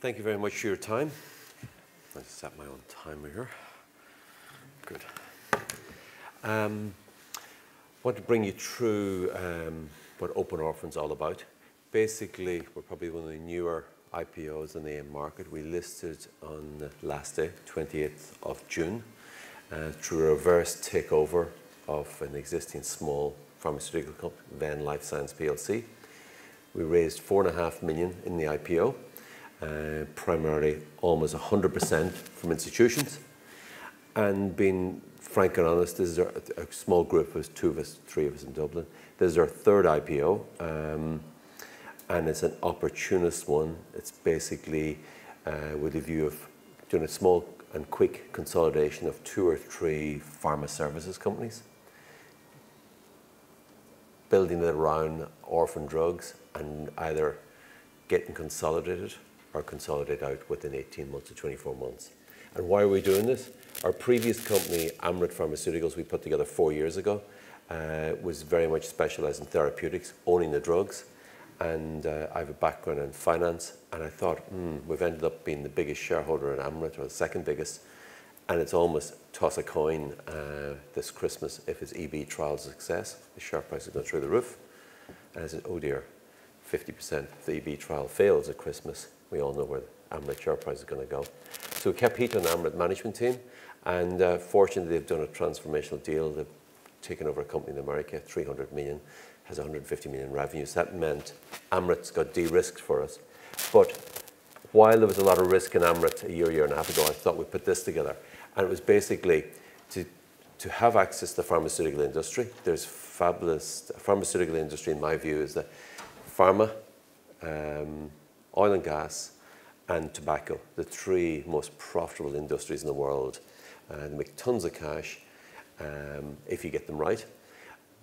Thank you very much for your time. I'll set my own timer here. Good. I want to bring you through what Open Orphan's all about. Basically, we're probably one of the newer IPOs in the AIM market. We listed on the last day, 28th of June, through a reverse takeover of an existing small pharmaceutical company, Venn Life Science PLC. We raised $4.5 million in the IPO, primarily almost 100% from institutions. And being frank and honest, this is a small group, there's three of us in Dublin. This is our third IPO, and it's an opportunist one. It's basically with a view of doing a small and quick consolidation of 2 or 3 pharma services companies, building it around orphan drugs and either getting consolidated or consolidate out within 18 months to 24 months. And why are we doing this? Our previous company, Amryt Pharmaceuticals, we put together 4 years ago, was very much specialized in therapeutics, owning the drugs. And I have a background in finance, and I thought, we've ended up being the biggest shareholder in Amryt, or the second biggest, and it's almost toss a coin this Christmas if its EB trial is a success. The share price has gone through the roof. And I said, oh dear, 50% if the EB trial fails at Christmas, we all know where the Amryt share price is going to go. So we kept heat on the Amryt management team, and fortunately they've done a transformational deal. They've taken over a company in America, 300 million, has 150 million revenues. That meant Amryt's got de-risked for us. But while there was a lot of risk in Amryt a year and a half ago, I thought we'd put this together. And it was basically to have access to the pharmaceutical industry. There's fabulous, pharmaceutical industry in my view is the pharma, oil and gas, and tobacco, the 3 most profitable industries in the world. They make tons of cash if you get them right.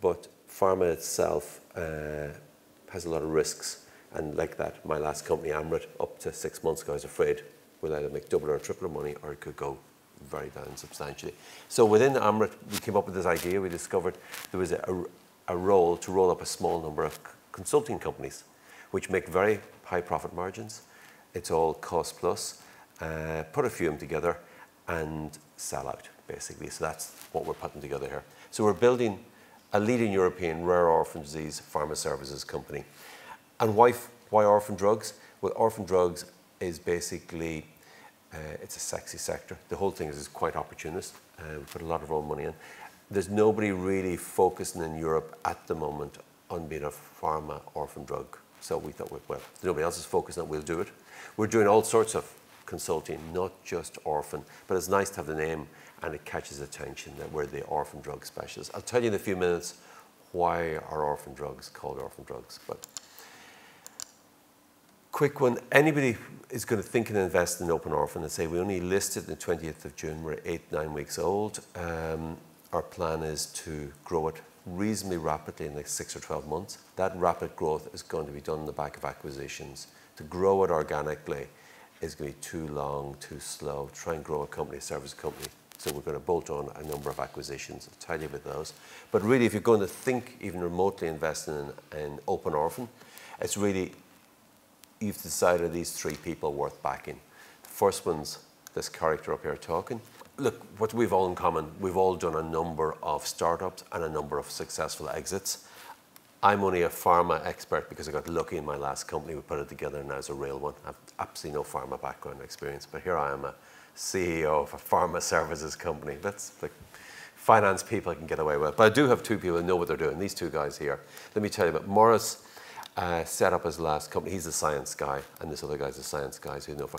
But pharma itself has a lot of risks. And like that, my last company, Amryt, up to 6 months ago, I was afraid we'll either make double or triple of money, or it could go very down substantially. So within Amryt, we came up with this idea. We discovered there was a role to roll up a small number of consulting companies, which make very high profit margins. It's all cost plus. Put a few of them together and sell out, basically. So that's what we're putting together here. So we're building a leading European rare orphan disease pharma services company. And why orphan drugs? Well, orphan drugs is basically, it's a sexy sector. The whole thing is quite opportunist. We put a lot of our own money in. There's nobody really focusing in Europe at the moment on being a pharma orphan drug. So we thought, well, if nobody else is focused on it, we'll do it. We're doing all sorts of consulting, not just orphan, but it's nice to have the name and it catches attention that we're the orphan drug specialists. I'll tell you in a few minutes why are orphan drugs called orphan drugs. But quick one, anybody is going to think and invest in Open Orphan and say we only listed the 20th of June, we're 8-9 weeks old. Our plan is to grow it reasonably rapidly in the next 6 or 12 months. That rapid growth is going to be done on the back of acquisitions. To grow it organically is going to be too long, too slow. Try and grow a company, a service company. So we're going to bolt on a number of acquisitions. I'll tell you about those. But really, if you're going to think even remotely investing in Open Orphan, it's really, you've decided these 3 people worth backing. The first one's this character up here talking. Look, what we've all in common, we've all done a number of startups and a number of successful exits. I'm only a pharma expert because I got lucky in my last company. We put it together and now it's a real one. I have absolutely no pharma background experience, but here I am, a CEO of a pharma services company. That's like finance people I can get away with. But I do have 2 people who know what they're doing, these 2 guys here. Let me tell you about Morris. Set up his last company. He's a science guy, and this other guy's a science guy, so you know.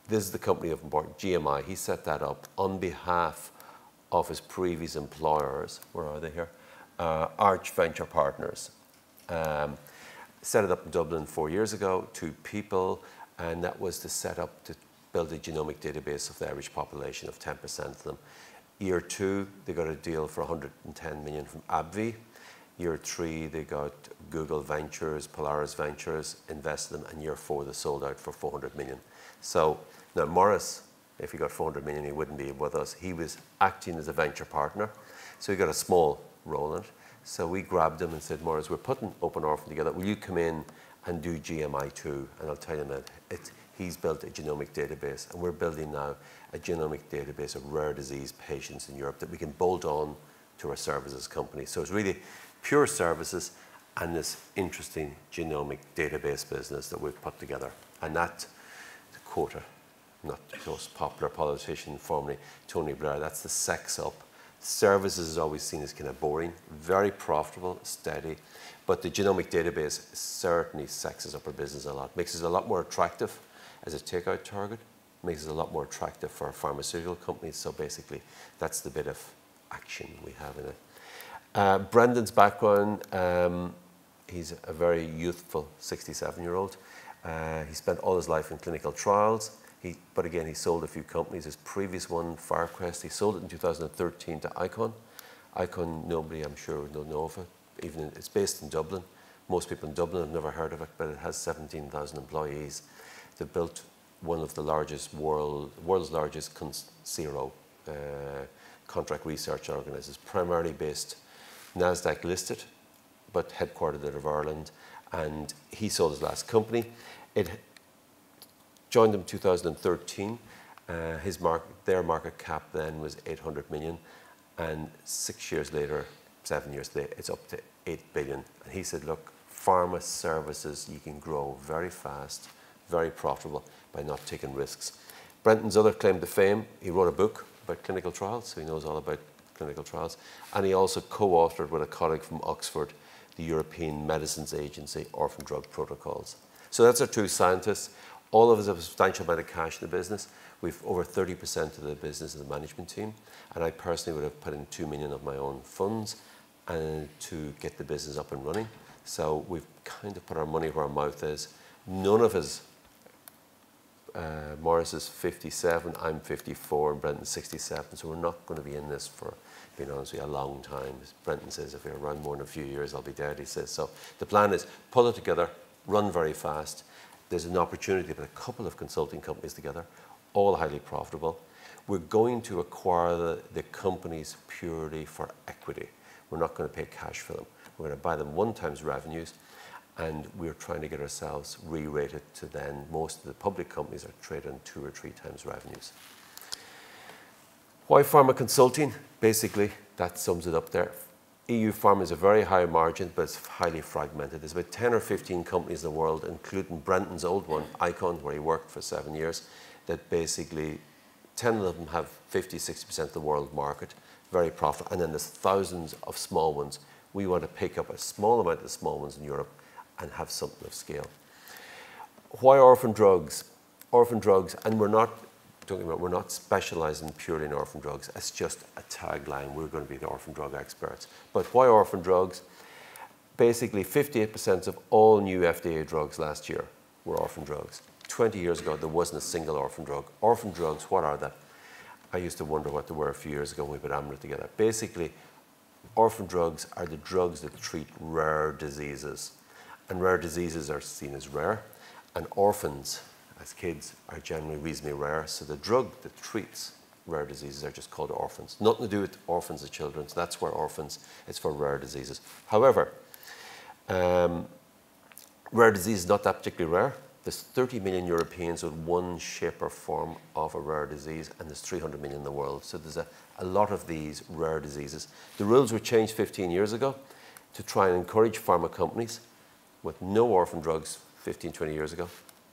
This is the company of important, GMI. He set that up on behalf of his previous employers. Where are they here? Arch Venture Partners. Set it up in Dublin 4 years ago, 2 people, and that was to set up to build a genomic database of the average population of 10% of them. Year 2, they got a deal for 110 million from AbbVie. Year 3, they got Google Ventures, Polaris Ventures, invested them, and year 4, they sold out for 400 million. So now Morris, if he got 400 million, he wouldn't be with us. He was acting as a venture partner, so he got a small role in it. So we grabbed him and said, Morris, we're putting Open Orphan together. Will you come in and do GMI too? And I'll tell you, man, He's built a genomic database, and we're building now a genomic database of rare disease patients in Europe that we can bolt on to our services company. So it's really pure services and this interesting genomic database business that we've put together. And that, to quote a not the most popular politician formerly, Tony Blair, that's the sex up. Services is always seen as kind of boring, very profitable, steady, but the genomic database certainly sexes up our business a lot, makes us a lot more attractive as a takeout target, makes us a lot more attractive for pharmaceutical companies. So basically, that's the bit of action we have in it. Brendan's background, he's a very youthful 67-year-old. He spent all his life in clinical trials. But again, he sold a few companies. His previous one, FireQuest, he sold it in 2013 to Icon. Icon, nobody I'm sure would know of it. It's based in Dublin. Most people in Dublin have never heard of it, but it has 17,000 employees. They built one of the world's largest CRO, contract research organizers, primarily based NASDAQ listed, but headquartered out of Ireland. And he sold his last company. It joined them in 2013. Their market cap then was 800 million. And 6 years later, 7 years later, it's up to 8 billion. And he said, look, pharma services, you can grow very fast, very profitable by not taking risks. Brendan's other claim to fame, he wrote a book about clinical trials, so he knows all about clinical trials. And he also co-authored with a colleague from Oxford, the European Medicines Agency, Orphan Drug Protocols. So that's our two scientists. All of us have a substantial amount of cash in the business. We've over 30% of the business in the management team. And I personally would have put in 2 million of my own funds and to get the business up and running. So we've kind of put our money where our mouth is. None of us, Morris is 57, I'm 54, and Brendan's 67. So we're not going to be in this for, being honest with you, a long time. As Brendan says, if we're around more than a few years, I'll be dead, he says. So the plan is pull it together, run very fast. There's an opportunity to put a couple of consulting companies together, all highly profitable. We're going to acquire the companies purely for equity. We're not going to pay cash for them. We're going to buy them 1 times revenues, and we're trying to get ourselves re-rated to then most of the public companies are traded on 2 or 3 times revenues. Why pharma consulting? Basically, that sums it up there. EU pharma is a very high margin, but it's highly fragmented. There's about 10 or 15 companies in the world, including Brendan's old one, Icon, where he worked for 7 years, that basically 10 of them have 50, 60% of the world market, very profitable. And then there's thousands of small ones. We want to pick up a small amount of small ones in Europe and have something of scale. Why orphan drugs? Orphan drugs, and we're not, don't get me wrong, we're not specializing purely in orphan drugs. It's just a tagline. We're going to be the orphan drug experts. But why orphan drugs? Basically, 58% of all new FDA drugs last year were orphan drugs. 20 years ago, there wasn't a single orphan drug. Orphan drugs, what are they? I used to wonder what they were a few years ago when we put AMRA together. Basically, orphan drugs are the drugs that treat rare diseases. And rare diseases are seen as rare. And orphans, as kids, are generally reasonably rare. So the drug that treats rare diseases are just called orphans. Nothing to do with orphans of children. So that's where orphans, it's for rare diseases. However, rare disease is not that particularly rare. There's 30 million Europeans with one shape or form of a rare disease, and there's 300 million in the world. So there's a lot of these rare diseases. The rules were changed 15 years ago to try and encourage pharma companies with no orphan drugs 15, 20 years ago.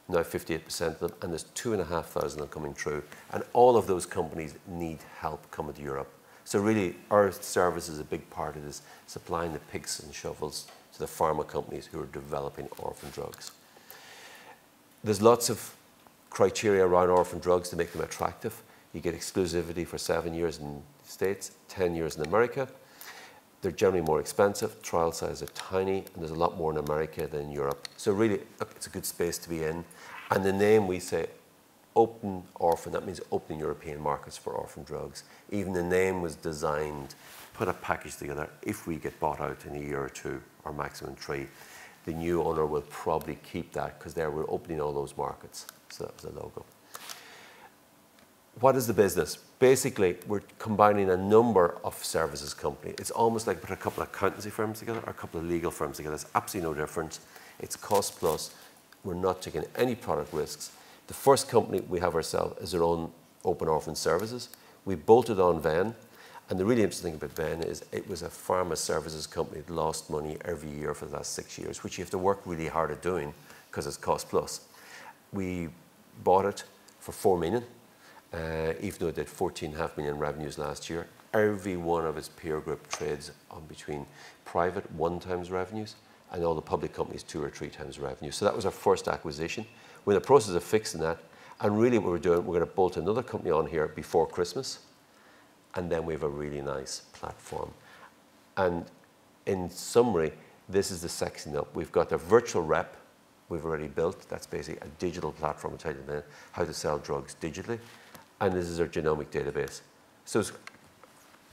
Now 58% of them, and there's 2,500 of them coming through. And all of those companies need help coming to Europe. So really, our service is a big part of this, supplying the picks and shovels to the pharma companies who are developing orphan drugs. There's lots of criteria around orphan drugs to make them attractive. You get exclusivity for 7 years in the States, 10 years in America. They're generally more expensive. Trial sizes are tiny, and there's a lot more in America than in Europe. So really, look, it's a good space to be in. And the name, we say open orphan, that means opening European markets for orphan drugs. Even the name was designed, put a package together. If we get bought out in a year or 2, or maximum 3, the new owner will probably keep that because there we're opening all those markets. So that was the logo. What is the business? Basically, we're combining a number of services companies. It's almost like put a couple of accountancy firms together or a couple of legal firms together. It's absolutely no difference. It's cost plus. We're not taking any product risks. The first company we have ourselves is our own Open Orphan Services. We bolted on Venn, and the really interesting thing about Venn is it was a pharma services company that lost money every year for the last 6 years, which you have to work really hard at doing because it's cost plus. We bought it for 4 million, even though it did 14.5 million revenues last year. Every one of its peer group trades on between private 1 times revenues and all the public companies 2 or 3 times revenue. So that was our first acquisition. We're in the process of fixing that. And really what we're doing, we're going to bolt another company on here before Christmas. And then we have a really nice platform. And in summary, this is the sexing up. We've got the virtual rep we've already built. That's basically a digital platform. I'll tell you in a minute how to sell drugs digitally. And this is our genomic database. So it's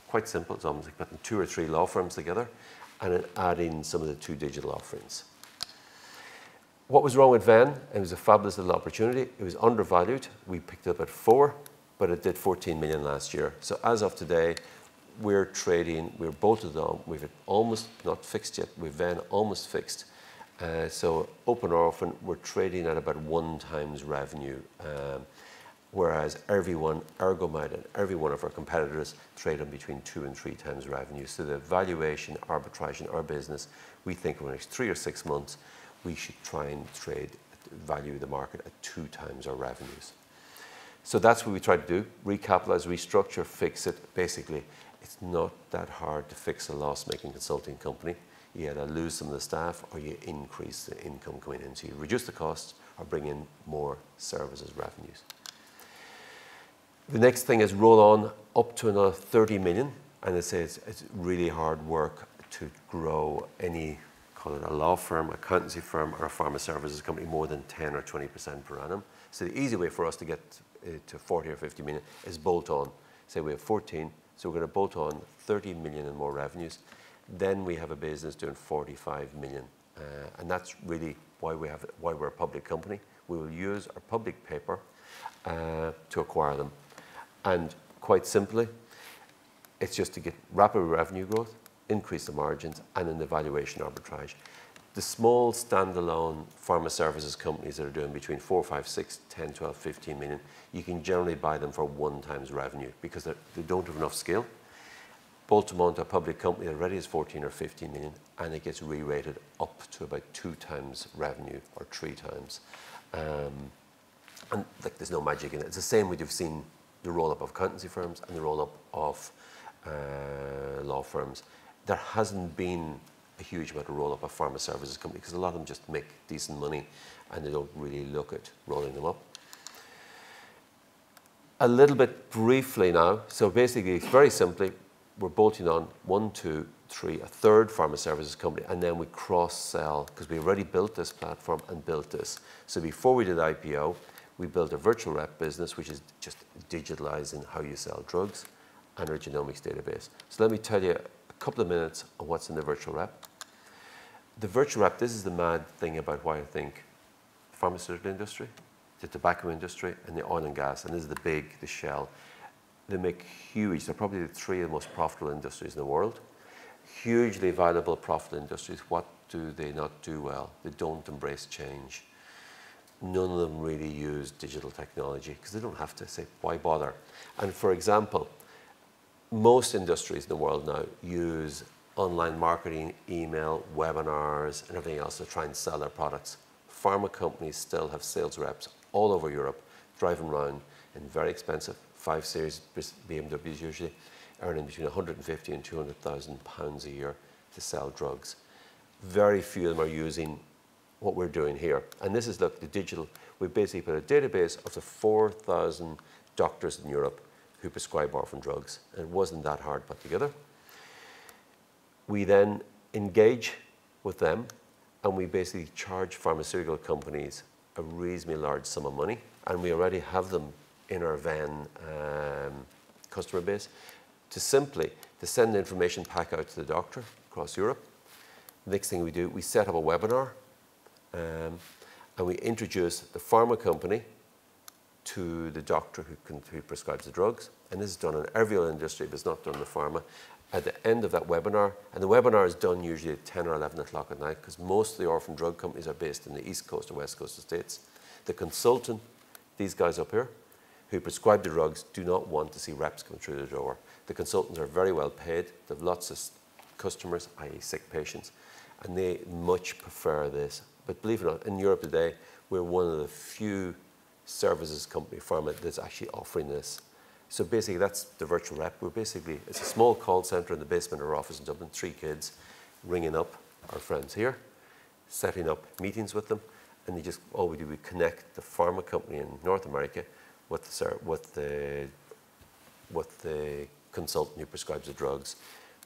quite simple. It's almost like putting 2 or 3 law firms together and then adding some of the 2 digital offerings. What was wrong with Venn? It was a fabulous little opportunity. It was undervalued. We picked it up at 4, but it did 14 million last year. So as of today, we're trading, we're bolted on. We've almost not fixed yet. We've Venn almost fixed. So Open Orphan, we're trading at about 1 times revenue. Whereas everyone, Ergomite and every one of our competitors trade on between 2 and 3 times revenue. So the valuation arbitrage in our business, we think over the next 3 or 6 months, we should try and value the market at 2 times our revenues. So that's what we try to do, recapitalize, restructure, fix it. Basically, it's not that hard to fix a loss-making consulting company. You either lose some of the staff or you increase the income coming in. So you reduce the costs or bring in more services revenues. The next thing is roll on up to another 30 million. And I say it's really hard work to grow any, call it a law firm, accountancy firm, or a pharma services company more than 10 or 20% per annum. So the easy way for us to get to 40 or 50 million is bolt on. Say we have 14, so we're going to bolt on 30 million and more revenues. Then we have a business doing 45 million. And that's really why we're a public company. We will use our public paper to acquire them. And quite simply, it's just to get rapid revenue growth, increase the margins, and in the valuation arbitrage. The small standalone pharma services companies that are doing between 4, 5, 6, 10, 12, 15 million, you can generally buy them for 1 times revenue because they don't have enough scale. Bolt them onto a public company that already is 14 or 15 million, and it gets re-rated up to about 2 times revenue or 3 times. And like, there's no magic in it. It's the same way you've seen the roll-up of accountancy firms and the roll-up of law firms. There hasn't been a huge amount of roll-up of pharma services companies because a lot of them just make decent money and they don't really look at rolling them up. A little bit briefly now, so basically, very simply, we're bolting on 1, 2, 3, a third pharma services company, and then we cross-sell because we already built this platform and built this. So before we did IPO, we built a virtual rep business, which is just digitalizing how you sell drugs, and our genomics database. So let me tell you a couple of minutes on what's in the virtual rep. The virtual rep, this is the mad thing about why I think the pharmaceutical industry, the tobacco industry, and the oil and gas, and this is the Shell, they make huge, they're probably the 3 of the most profitable industries in the world. Hugely valuable, profitable industries. What do they not do well? They don't embrace change. None of them really use digital technology because they don't have to. Say, why bother? And for example, most industries in the world now use online marketing, email, webinars, and everything else to try and sell their products. Pharma companies still have sales reps all over Europe driving around in very expensive 5 Series BMWs usually, earning between 150 and 200,000 pounds a year to sell drugs. Very few of them are using what we're doing here. And this is, look, the digital. We basically put a database of the 4,000 doctors in Europe who prescribe orphan drugs. And it wasn't that hard put together. We then engage with them and we basically charge pharmaceutical companies a reasonably large sum of money. And we already have them in our Venn customer base to send the information pack out to the doctor across Europe. Next thing we do, we set up a webinar. And we introduce the pharma company to the doctor who prescribes the drugs. And this is done in every other industry, but it's not done in the pharma. At the end of that webinar, and the webinar is done usually at 10 or 11 o'clock at night because most of the orphan drug companies are based in the East Coast or West Coast of the States. The consultant These guys up here who prescribe the drugs do not want to see reps coming through the door. The consultants are very well paid. They have lots of customers, i.e. sick patients, and they much prefer this. But believe it or not, in Europe today, we're one of the few services company, pharma, that's actually offering this. So basically, that's the virtual rep. It's a small call center in the basement of our office in Dublin, 3 kids ringing up our friends here, setting up meetings with them, and all we do, we connect the pharma company in North America with the consultant who prescribes the drugs.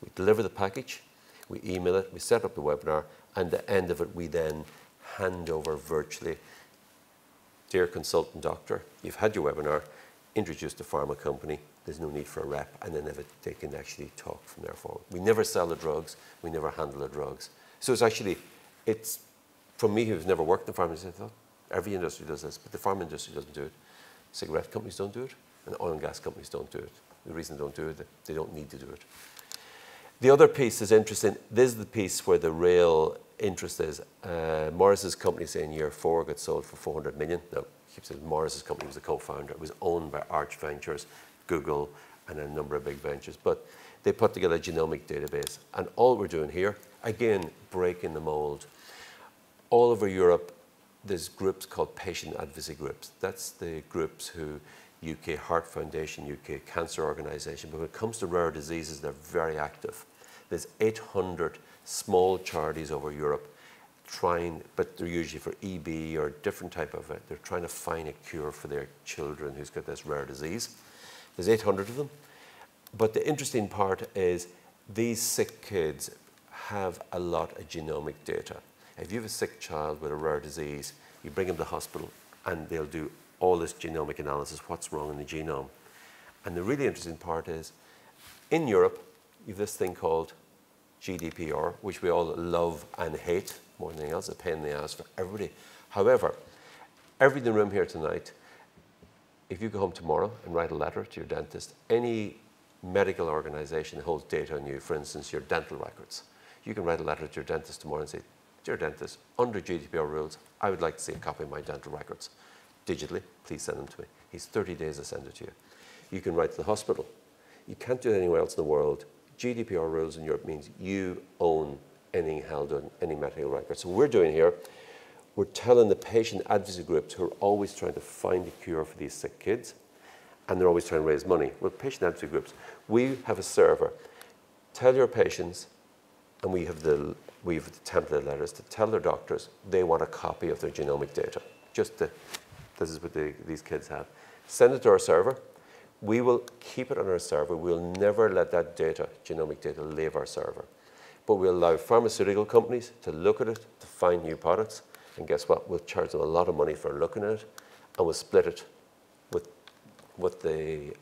We deliver the package, we email it, we set up the webinar, and at the end of it, we then hand over virtually, dear consultant doctor, you've had your webinar, introduce the pharma company, there's no need for a rep, and then they can actually talk from there forward. We never sell the drugs, we never handle the drugs. So it's from me who's never worked in the pharma industry, I thought, every industry does this, but the pharma industry doesn't do it. Cigarette companies don't do it, and oil and gas companies don't do it. The reason they don't do it, they don't need to do it. The other piece is interesting. This is the piece where the real interest is. Morris's company, say in year 4, got sold for 400 million. Now, keep saying Morris's company was the co-founder. It was owned by Arch Ventures, Google, and a number of big ventures. But they put together a genomic database. And all we're doing here, again, breaking the mold. All over Europe, there's groups called patient advocacy groups. That's the groups who UK Heart Foundation, UK Cancer Organisation, but when it comes to rare diseases, they're very active. There's 800 small charities over Europe but they're usually for EB or different type of it. They're trying to find a cure for their children who's got this rare disease. There's 800 of them. But the interesting part is these sick kids have a lot of genomic data. If you have a sick child with a rare disease, you bring them to the hospital and they'll do all this genomic analysis, what's wrong in the genome. And the really interesting part is, in Europe, you have this thing called GDPR, which we all love and hate more than anything else, a pain in the ass for everybody. However, everybody in the room here tonight, if you go home tomorrow and write a letter to your dentist, any medical organization that holds data on you, for instance, your dental records, you can write a letter to your dentist tomorrow and say, dear dentist, under GDPR rules, I would like to see a copy of my dental records. Digitally, please send them to me. He's 30 days to send it to you. You can write to the hospital. You can't do it anywhere else in the world. GDPR rules in Europe means you own anything held on any medical record. So what we're doing here, we're telling the patient advocacy groups who are always trying to find a cure for these sick kids, and they're always trying to raise money. Well, patient advocacy groups, we have a server. Tell your patients, and we have the template letters to tell their doctors they want a copy of their genomic data. This is what these kids have. Send it to our server. We will keep it on our server. We'll never let that data, genomic data, leave our server. But we'll allow pharmaceutical companies to look at it, to find new products. And guess what? We'll charge them a lot of money for looking at it, and we'll split it with the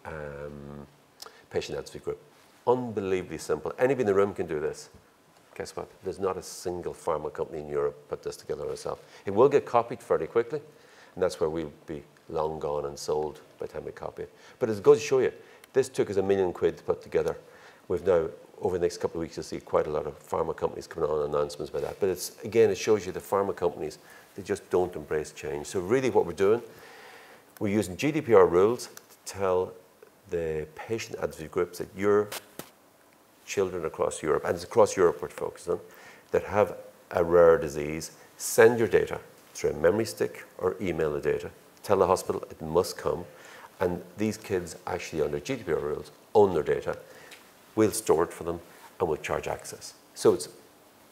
patient advocacy group. Unbelievably simple. Anybody in the room can do this. Guess what? There's not a single pharma company in Europe put this together ourselves. It will get copied fairly quickly, and that's where we'll be long gone and sold by the time we copy it. But it's going to show you, this took us £1 million to put together. We've now, over the next couple of weeks, you'll see quite a lot of pharma companies coming on, announcements about that. But again, it shows you the pharma companies, they just don't embrace change. So really what we're doing, we're using GDPR rules to tell the patient advocacy groups that your children across Europe, and it's across Europe we're focused on, that have a rare disease, send your data through a memory stick or email the data. Tell the hospital it must come. And these kids actually, under GDPR rules, own their data. We'll store it for them and we'll charge access. So it's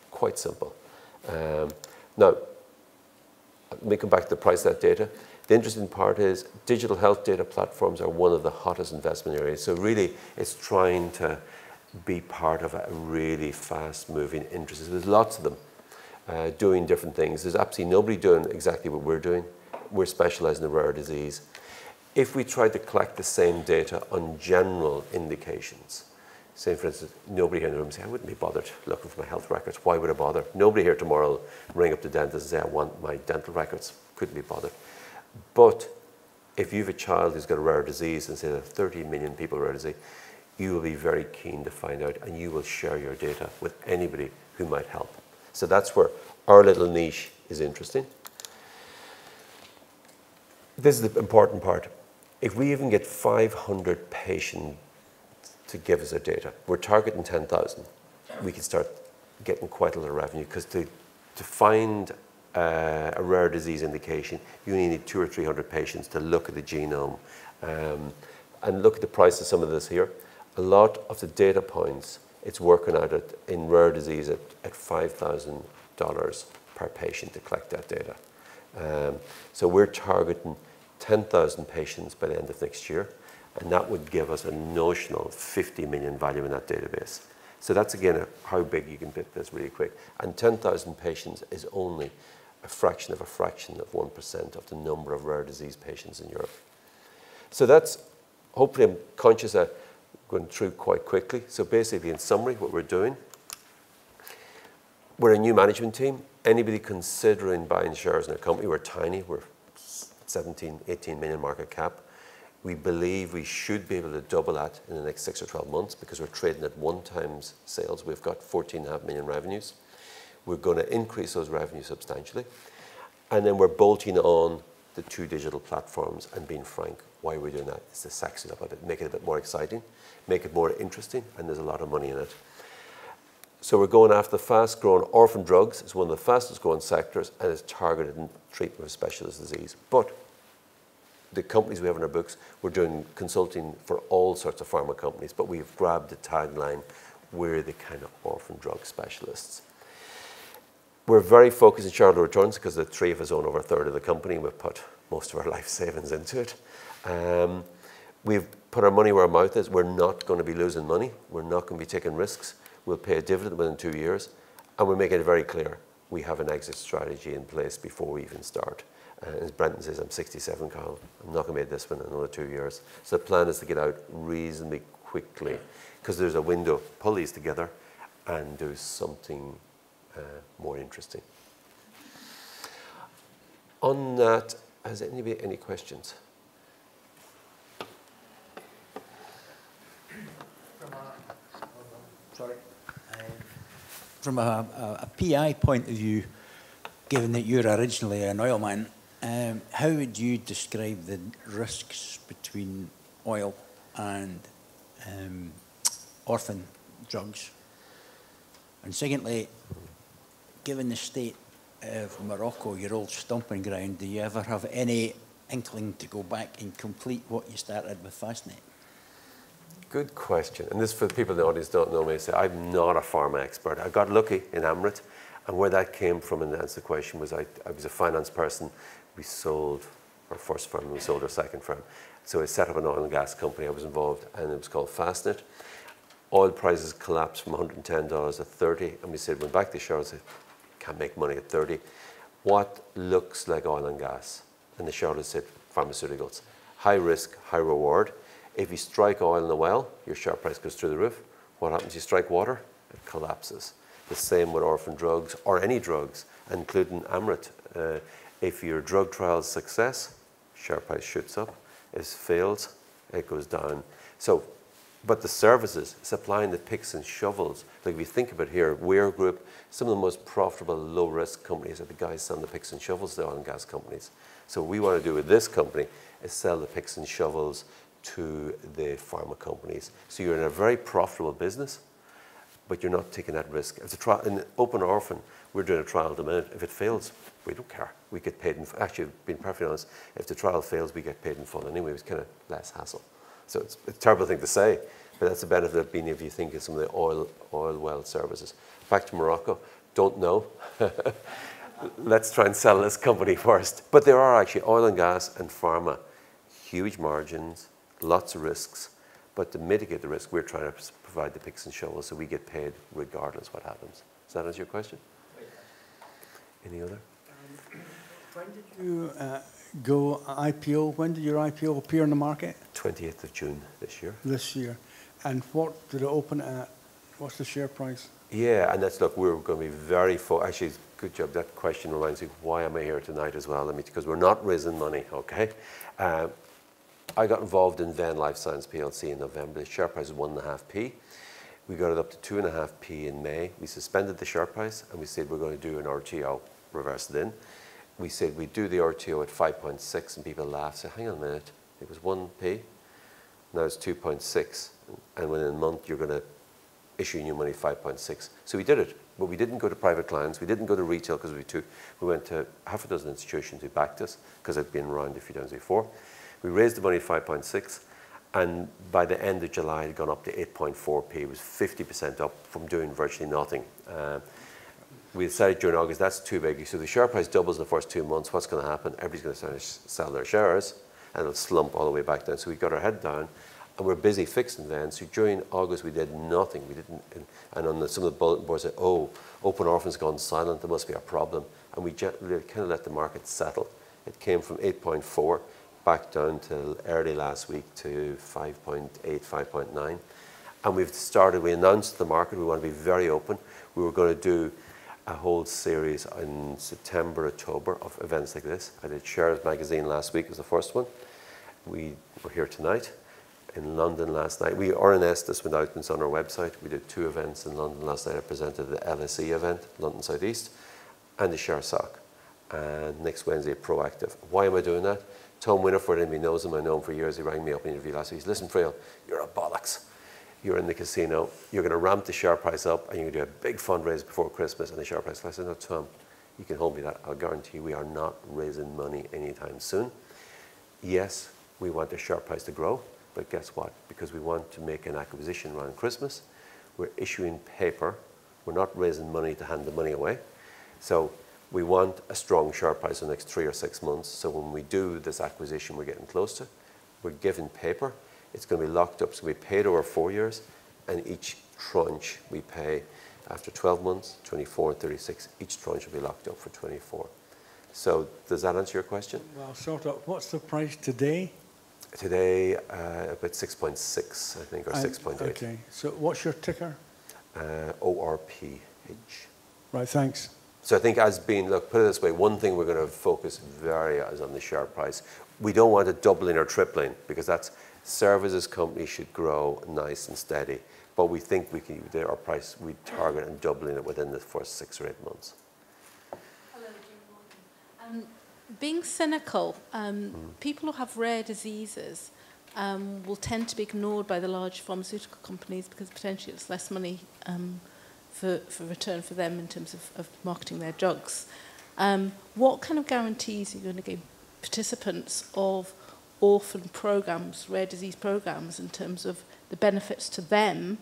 quite simple. Now, let me come back to the price of that data. The interesting part is digital health data platforms are one of the hottest investment areas. So really, it's trying to be part of a really fast-moving industry. There's lots of them doing different things. There's absolutely nobody doing exactly what we're doing. We're specializing in rare disease. If we tried to collect the same data on general indications, say for instance, nobody here in the room say, I wouldn't be bothered looking for my health records. Why would I bother? Nobody here tomorrow will ring up the dentist and say, I want my dental records. Couldn't be bothered. But if you have a child who's got a rare disease, and say there are 30 million people with rare disease, you will be very keen to find out, and you will share your data with anybody who might help. So that's where our little niche is interesting. This is the important part. If we even get 500 patients to give us their data, we're targeting 10,000. We can start getting quite a lot of revenue, because to find a rare disease indication, you only need 200 or 300 patients to look at the genome and look at the price of some of this here. A lot of the data points, it's working out in rare disease at $5,000 per patient to collect that data. So we're targeting 10,000 patients by the end of next year, and that would give us a notional 50 million value in that database. So that's, again, how big you can bit this really quick. And 10,000 patients is only a fraction of 1% of the number of rare disease patients in Europe. So that's, hopefully I'm conscious of going through quite quickly. So basically, in summary, what we're doing, we're a new management team. Anybody considering buying shares in a company, we're tiny, we're 17, 18 million market cap. We believe we should be able to double that in the next 6 or 12 months, because we're trading at 1x sales. We've got 14.5 million revenues. We're going to increase those revenues substantially. And then we're bolting on the 2 digital platforms, and being frank, why we're doing that is to sex it up a bit, make it a bit more exciting, make it more interesting, and there's a lot of money in it. So we're going after the fast-growing orphan drugs. It's one of the fastest-growing sectors, and it's targeted in treatment of specialist disease. But the companies we have in our books, we're doing consulting for all sorts of pharma companies, but we've grabbed the tagline, we're the kind of orphan drug specialists. We're very focused on shareholder returns, because the 3 of us own over a third of the company. We've put most of our life savings into it. We've put our money where our mouth is. We're not going to be losing money. We're not going to be taking risks. We'll pay a dividend within 2 years. And we're making it very clear, we have an exit strategy in place before we even start. As Brenton says, I'm 67, Cathal. I'm not going to make this one in another 2 years. So the plan is to get out reasonably quickly, because there's a window, pull these together and do something more interesting. On that, has anybody any questions? From a PI point of view, given that you're originally an oil man, how would you describe the risks between oil and orphan drugs? And secondly, given the state of Morocco, your old stomping ground, do you ever have any inkling to go back and complete what you started with Fastnet? Good question. And this, for the people in the audience who don't know me, say I'm not a pharma expert. I got lucky in Amrit, and where that came from, and to answer the question, was I was a finance person. We sold our first firm, and we sold our second firm. So I set up an oil and gas company. I was involved, and it was called Fastnet. Oil prices collapsed from $110 to $30, and we said, went back to shareholders, can't make money at 30. What looks like oil and gas? And the shareholders said, pharmaceuticals. High risk, high reward. If you strike oil in a well, your share price goes through the roof. What happens? You strike water, it collapses. The same with orphan drugs, or any drugs, including Amrit. If your drug trial is success, share price shoots up. If it fails, it goes down. So, but the services, supplying the picks and shovels, like if you think about here, Weir Group, some of the most profitable low-risk companies are the guys selling the picks and shovels to oil and gas companies. So what we want to do with this company is sell the picks and shovels to the pharma companies. So you're in a very profitable business, but you're not taking that risk. It's a trial, in open orphan, we're doing a trial at the minute. If it fails, we don't care. We get paid in, actually, being perfectly honest, if the trial fails, we get paid in full anyway. It's kind of less hassle. So it's a terrible thing to say, but that's the benefit of being, if you think of some of the oil well services. Back to Morocco, don't know. Let's try and sell this company first. But there are actually oil and gas and pharma, huge margins, lots of risks, but to mitigate the risk, we're trying to provide the picks and shovels so we get paid regardless what happens. Does that answer your question? Any other? When did you go IPO? When did your IPO appear in the market? 28th of June this year. This year. And what did it open at? What's the share price? Yeah, and that's, look, we're going to be very actually, good job. That question reminds me, why am I here tonight as well? Because we're not raising money, okay? I got involved in Venn Life Science PLC in November. The share price was 1.5p. We got it up to 2.5p in May. We suspended the share price, and we said we're going to do an RTO, reverse it in. we said we'd do the RTO at 5.6, and people laughed, said, hang on a minute, it was 1p, now it's 2.6, and within a month you're going to issue new money 5.6. So we did it, but we didn't go to private clients, we didn't go to retail because we went to half a dozen institutions who backed us because I'd been around a few times before. We raised the money at 5.6, and by the end of July it had gone up to 8.4p. It was 50% up from doing virtually nothing. We decided during August that's too big. So the share price doubles in the first 2 months. What's going to happen? Everybody's going to start to sell their shares, and it'll slump all the way back down. So we got our head down, and we're busy fixing then. So during August we did nothing. We didn't, and on some of the bulletin boards said, "Oh, Open Orphan's gone silent. There must be a problem." And we kind of let the market settle. It came from 8.4 back down till early last week to 5.8, 5.9. And we announced to the market we want to be very open. We were going to do a whole series in September, October of events like this. I did Shares Magazine last week, was the first one. We were here tonight. In London last night, RNS, this went out and it's on our website. We did 2 events in London last night. I presented the LSE event, London South East, and the Share Soc. And next Wednesday, Proactive. Why am I doing that? Tom Winifred, anybody knows him, I know him for years. He rang me up in an interview last week. He said, listen, Friel, you're a bollocks. You're in the casino, you're going to ramp the share price up, and you're going to do a big fundraise before Christmas, and the share price. I said, no, Tom, you can hold me that. I'll guarantee you we are not raising money anytime soon. Yes, we want the share price to grow, but guess what? Because we want to make an acquisition around Christmas, we're issuing paper. We're not raising money to hand the money away. So we want a strong share price in the next 3 or 6 months. So when we do this acquisition we're getting close to, we're given paper. It's going to be locked up, so we paid over 4 years, and each tranche we pay after 12 months, 24 and 36, each tranche will be locked up for 24. So does that answer your question? Well, sort of. What's the price today? Today, about 6.6, I think, or 6.8. Okay, so what's your ticker? ORPH. Right, thanks. So I think look, put it this way, one thing we're going to focus very is on the share price. We don't want it doubling or tripling, because that's services companies should grow nice and steady, but we think our price, we target and doubling it within the first 6 or 8 months. Hello, Jim. Being cynical, people who have rare diseases will tend to be ignored by the large pharmaceutical companies because potentially it's less money for return for them in terms of marketing their drugs. What kind of guarantees are you going to give participants of orphan programs, rare disease programs, in terms of the benefits to them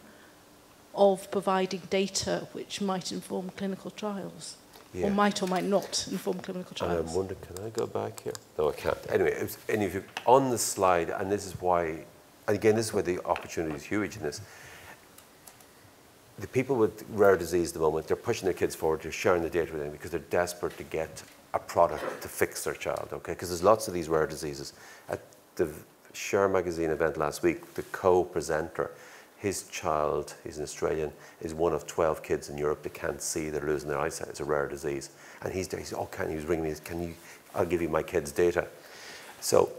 of providing data which might inform clinical trials? Yeah. Or might not inform clinical trials? And I'm wondering, can I go back here? No, I can't. Anyway, and if you're on the slide, and this is why, and again, this is where the opportunity is huge in this. The people with rare disease at the moment, they're pushing their kids forward, they're sharing the data with them because they're desperate to get a product to fix their child, okay? Because there's lots of these rare diseases. At the Share Magazine event last week, the co-presenter, his child, he's an Australian, is one of 12 kids in Europe that can't see, they're losing their eyesight. It's a rare disease. And he said, oh, he was ringing me, I'll give you my kid's data. So,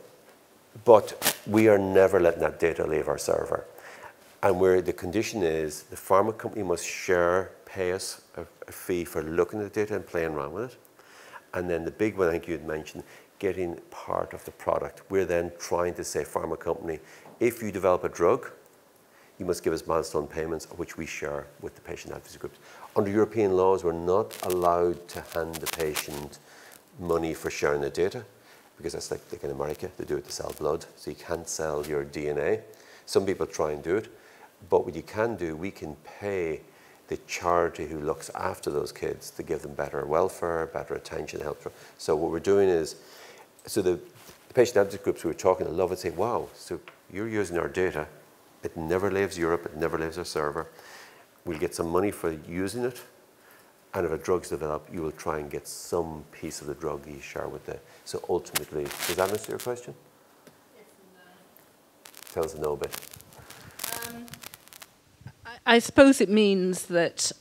but we are never letting that data leave our server. And where the condition is, the pharma company must pay us a fee for looking at the data and playing around with it. And then the big one, I think you had mentioned, getting part of the product. We're then trying to say, pharma company, if you develop a drug, you must give us milestone payments, which we share with the patient advocacy groups. Under European laws, we're not allowed to hand the patient money for sharing the data, because that's like in America, they do it to sell blood, so you can't sell your DNA. Some people try and do it, but what you can do, we can pay the charity who looks after those kids to give them better welfare, better attention, help. So what we're doing is, so the patient advocacy groups we were talking to love it, say, wow, so you're using our data, it never leaves Europe, it never leaves our server. We'll get some money for using it, and if a drug's developed, you will try and get some piece of the drug you share with them. So ultimately, does that answer your question? Yes and no. Tell us a no bit. I suppose it means that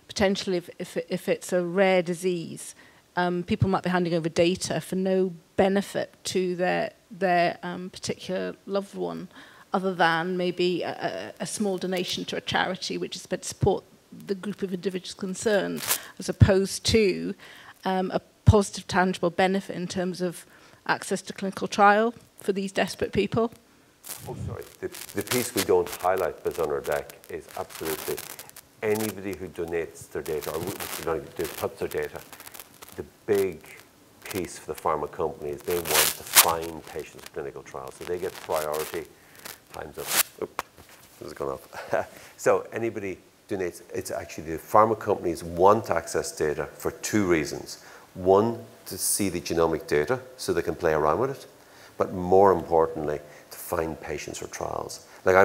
potentially if it's a rare disease, people might be handing over data for no benefit to their particular loved one, other than maybe a small donation to a charity which is meant to support the group of individuals concerned, as opposed to a positive, tangible benefit in terms of access to clinical trial for these desperate people? Oh, sorry. The piece we don't highlight but on our deck is absolutely anybody who donates their data or puts their data. The big piece for the pharma companies, they want to find patients for clinical trials, so they get priority. Time's up. Oop, this has gone up. So anybody donates, it's actually the pharma companies want access data for two reasons. One, to see the genomic data so they can play around with it, but more importantly, to find patients for trials. Like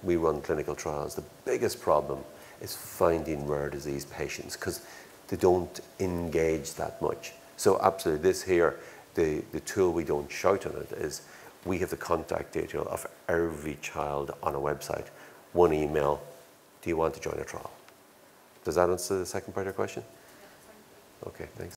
we run clinical trials. The biggest problem is finding rare disease patients because they don't engage that much. So absolutely, this here, the tool we don't shout on it is we have the contact data of every child on a website. One email, do you want to join a trial? Does that answer the second part of your question? Okay, thanks.